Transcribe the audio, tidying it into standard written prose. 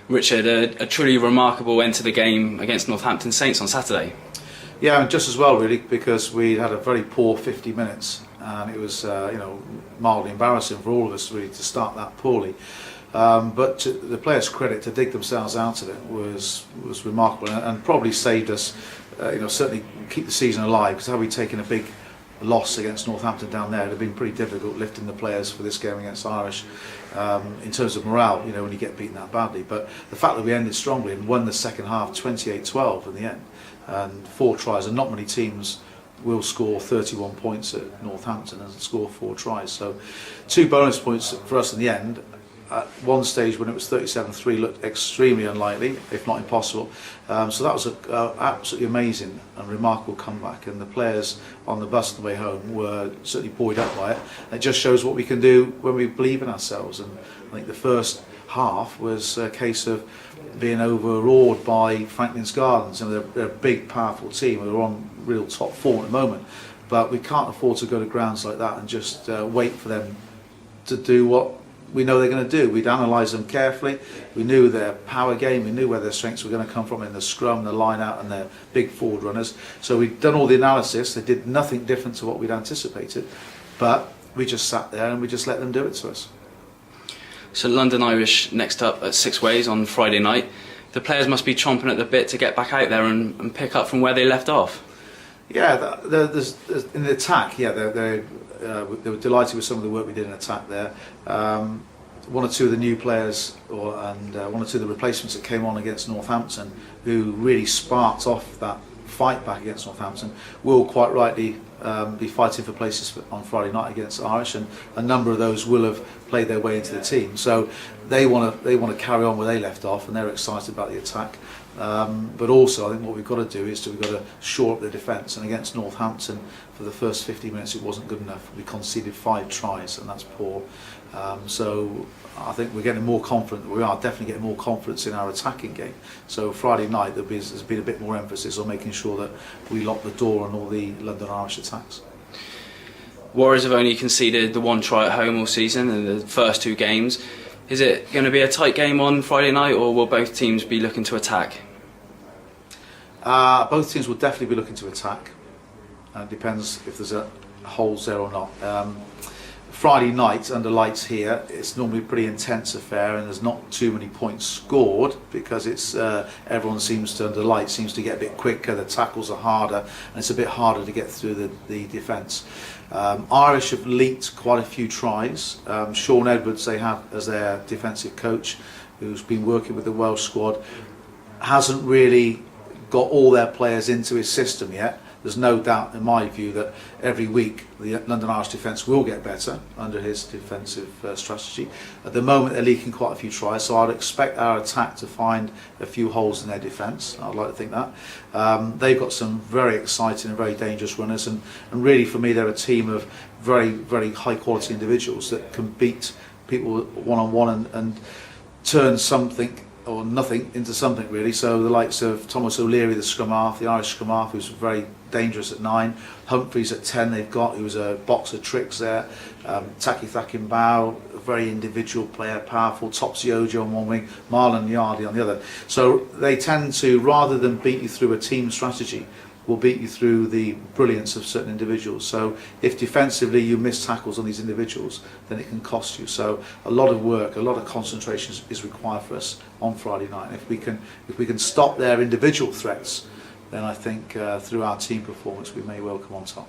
Richard, a truly remarkable end to the game against Northampton Saints on Saturday. Yeah, and just as well really, because we had a very poor 50 minutes and it was mildly embarrassing for all of us really to start that poorly. But to the players' credit, to dig themselves out of it was remarkable and probably saved us, certainly keep the season alive, because had we taken a big loss against Northampton down there, it would have been pretty difficult lifting the players for this game against Irish in terms of morale, when you get beaten that badly. But the fact that we ended strongly and won the second half 28-12 in the end, and 4 tries, and not many teams will score 31 points at Northampton and score 4 tries. So 2 bonus points for us in the end. At one stage when it was 37-3 looked extremely unlikely, if not impossible. So that was an absolutely amazing and remarkable comeback, and the players on the bus on the way home were certainly buoyed up by it. It just shows what we can do when we believe in ourselves, and I think the first half was a case of being overawed by Franklin's Gardens, and they're a big powerful team. They're on real top form at the moment, but we can't afford to go to grounds like that and just wait for them to do what we know they're going to do. We'd analysed them carefully. We knew their power game, we knew where their strengths were going to come from in the scrum, the line out and their big forward runners. So we'd done all the analysis. They did nothing different to what we'd anticipated, but we just sat there and we just let them do it to us. So London Irish next up at Six Ways on Friday night. The players must be chomping at the bit to get back out there and pick up from where they left off. Yeah, there's in the attack, they were delighted with some of the work we did in attack there. 1 or 2 of the new players and 1 or 2 of the replacements that came on against Northampton, who really sparked off that fight back against Northampton, will quite rightly be fighting for places on Friday night against Irish, and a number of those will have played their way into the team. So they want to carry on where they left off, and they're excited about the attack. But also, I think what we've got to do is we've got to shore up the defence. And against Northampton, for the first 50 minutes, it wasn't good enough. We conceded 5 tries, and that's poor. So I think we're getting more confident. We are definitely getting more confidence in our attacking game. So Friday night, there's been a bit more emphasis on making sure that we lock the door on all the London Irish attacks. Warriors have only conceded the 1 try at home all season in the first 2 games. Is it going to be a tight game on Friday night, or will both teams be looking to attack? Both teams will definitely be looking to attack. It depends if there's holes there or not. Friday night under lights here, it's normally a pretty intense affair, and there's not too many points scored because it's everyone seems to, under lights, seems to get a bit quicker. The tackles are harder, and it's a bit harder to get through the defence. Irish have leaked quite a few tries. Sean Edwards, they have as their defensive coach, who's been working with the Welsh squad, hasn't really got all their players into his system yet. There's no doubt, in my view, that every week the London Irish defence will get better under his defensive strategy. At the moment, they're leaking quite a few tries, so I'd expect our attack to find a few holes in their defence. I'd like to think that. They've got some very exciting and very dangerous runners, and really for me, they're a team of very, very high quality individuals that can beat people one-on-one and turn something or nothing into something, really. So the likes of Thomas O'Leary, the scrum half, the Irish scrum half, who's very dangerous at 9, Humphreys at 10 they've got, who's a box of tricks there, Taki Thakin-Bow, a very individual player, powerful, Topsy Ojo on one wing, Marlon Yardy on the other. So they tend to, rather than beat you through a team strategy, will beat you through the brilliance of certain individuals. So if defensively you miss tackles on these individuals, then it can cost you. So a lot of work, a lot of concentration is required for us on Friday night. And if we can stop their individual threats, then I think through our team performance we may well come on top.